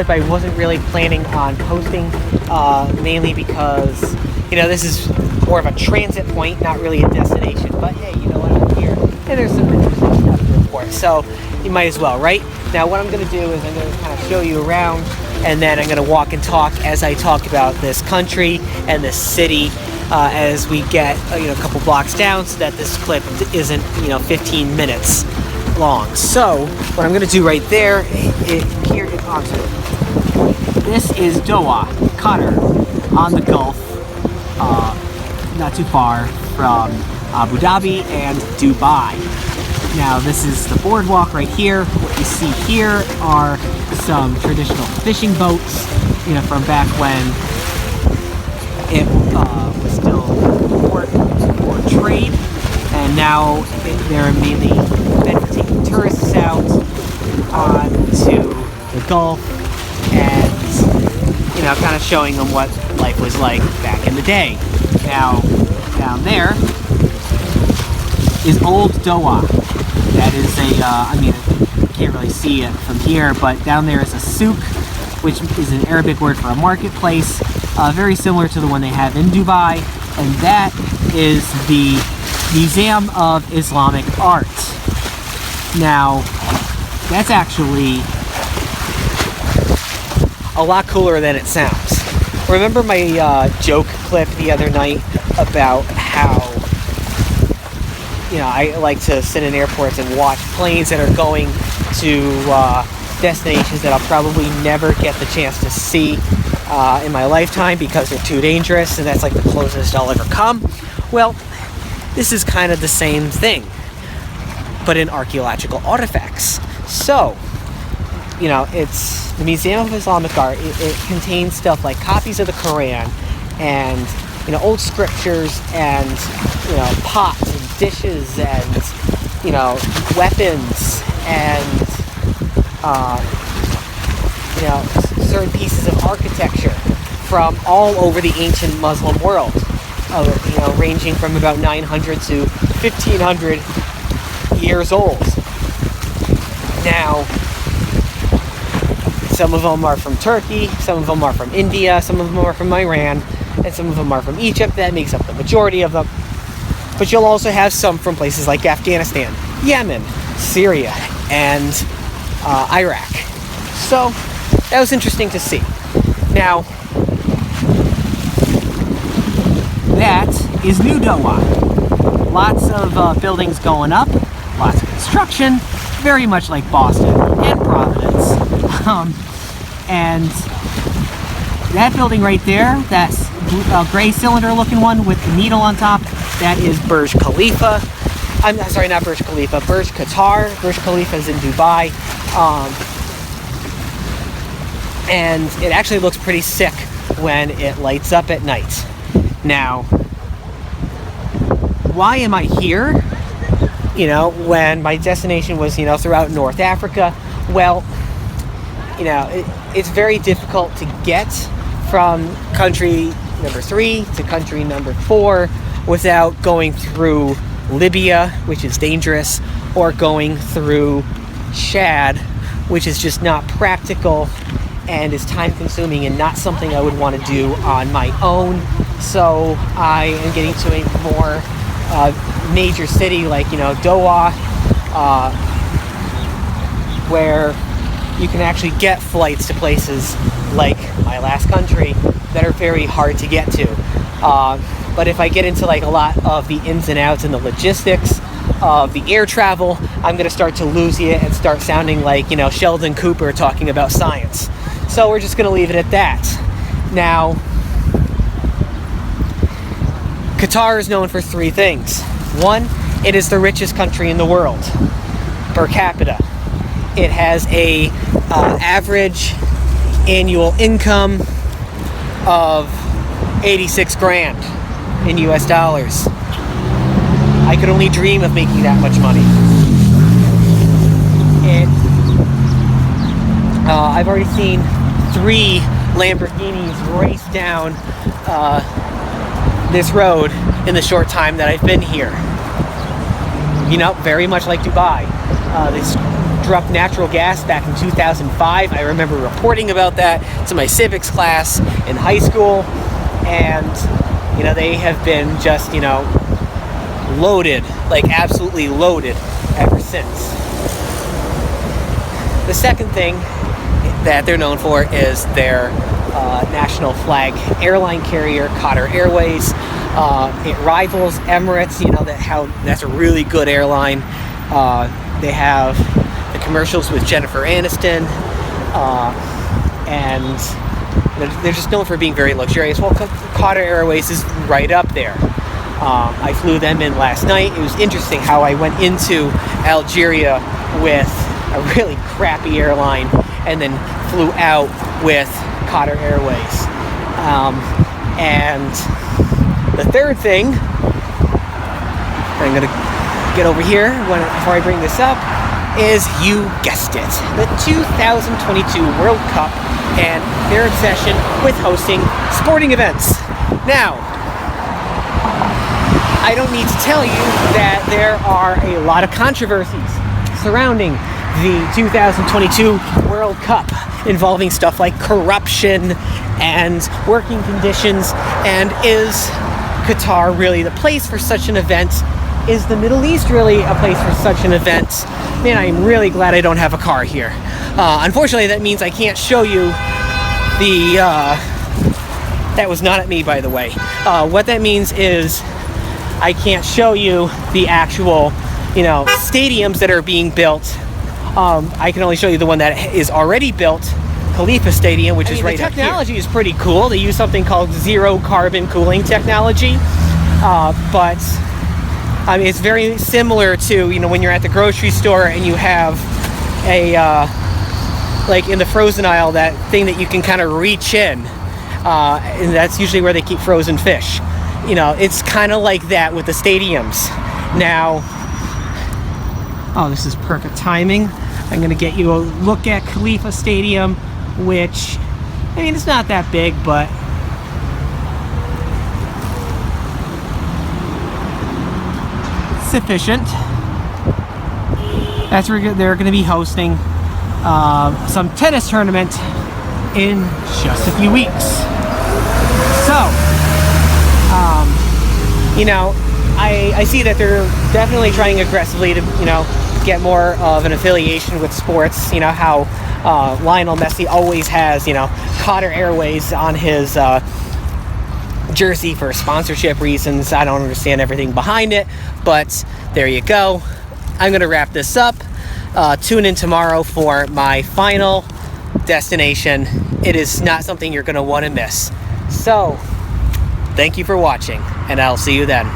clip I wasn't really planning on posting, mainly because, this is more of a transit point, not really a destination. But hey, you know what, I'm here, and there's some interesting stuff to report, so you might as well, right? Now what I'm going to do is I'm going to kind of show you around, and then I'm going to walk and talk as I talk about this country and this city as we get a couple blocks down, so that this clip isn't 15 minutes long. So what I'm going to do right there, here in Oxford, this is Doha, Qatar, on the Gulf, not too far from Abu Dhabi and Dubai. Now this is the boardwalk right here. What you see here are some traditional fishing boats, from back when it was still port for trade, and now they're mainly meant for taking tourists out onto the Gulf and kind of showing them what life was like back in the day. Now down there is Old Doha. That is you can't really see it from here, but down there is a souk, which is an Arabic word for a marketplace, very similar to the one they have in Dubai, and that is the Museum of Islamic Art. Now, that's actually a lot cooler than it sounds. Remember my joke clip the other night about how I like to sit in airports and watch planes that are going to destinations that I'll probably never get the chance to see in my lifetime because they're too dangerous, and that's like the closest I'll ever come. Well, this is kind of the same thing, but in archaeological artifacts. So, it's the Museum of Islamic Art. It contains stuff like copies of the Quran and old scriptures and pots and dishes and weapons and certain pieces of architecture from all over the ancient Muslim world, ranging from about 900 to 1500 years old. Now, some of them are from Turkey, some of them are from India, some of them are from Iran, and some of them are from Egypt. That makes up the majority of them. But you'll also have some from places like Afghanistan, Yemen, Syria, and Iraq. So that was interesting to see. Now, that is New Doha. Lots of buildings going up, lots of construction, very much like Boston and Providence. And that building right there, that's gray cylinder looking one with the needle on top, that is Burj Khalifa. I'm sorry, not Burj Khalifa, Burj Qatar. Burj Khalifa is in Dubai. And it actually looks pretty sick when it lights up at night. Now, why am I here? When my destination was, throughout North Africa. Well, it's very difficult to get from country number 3 to country number 4 without going through Libya, which is dangerous, or going through Chad, which is just not practical and is time consuming and not something I would want to do on my own. So I am getting to a more major city like Doha, where you can actually get flights to places like my last country that are very hard to get to. But if I get into like a lot of the ins and outs and the logistics of the air travel, I'm going to start to lose you and start sounding like, Sheldon Cooper talking about science. So we're just going to leave it at that. Now, Qatar is known for 3 things. 1, it is the richest country in the world per capita. It has a average annual income of 86 grand in US dollars. I could only dream of making that much money. I've already seen 3 Lamborghinis race down this road in the short time that I've been here. Very much like Dubai. They drop natural gas back in 2005. I remember reporting about that to my civics class in high school, and you know, they have been just, you know, loaded, like absolutely loaded ever since. The second thing that they're known for is their national flag airline carrier, Qatar Airways. It rivals Emirates. You know that's a really good airline. They have the commercials with Jennifer Aniston, and they're just known for being very luxurious. Well, Qatar Airways is right up there. I flew them in last night. It was interesting how I went into Algeria with a really crappy airline and then flew out with Qatar Airways. And the third thing, I'm going to get over here before I bring this up, is, you guessed it, the 2022 World Cup and their obsession with hosting sporting events. Now, I don't need to tell you that there are a lot of controversies surrounding the 2022 World Cup, involving stuff like corruption and working conditions, and is Qatar really the place for such an event? Is the Middle East really a place for such an event? Man, I'm really glad I don't have a car here. Unfortunately, that means I can't show you the... that was not at me, by the way. What that means is I can't show you the actual, you know, stadiums that are being built. I can only show you the one that is already built, Khalifa Stadium, which is right up here. The technology is pretty cool. They use something called zero carbon cooling technology, but I mean, it's very similar to, you know, when you're at the grocery store and you have a like in the frozen aisle, that thing that you can kind of reach in, and that's usually where they keep frozen fish. You know, it's kind of like that with the stadiums. Now, oh, this is perfect timing. I'm going to get you a look at Khalifa Stadium, which, I mean, it's not that big, but sufficient. That's where they're going to be hosting some tennis tournament in just a few weeks. So, you know, I see that they're definitely trying aggressively to, you know, get more of an affiliation with sports. You know how Lionel Messi always has, you know, Qatar Airways on his jersey for sponsorship reasons. I don't understand everything behind it, but there you go. I'm going to wrap this up. Tune in tomorrow for my final destination. It is not something you're going to want to miss. So, thank you for watching, and I'll see you then.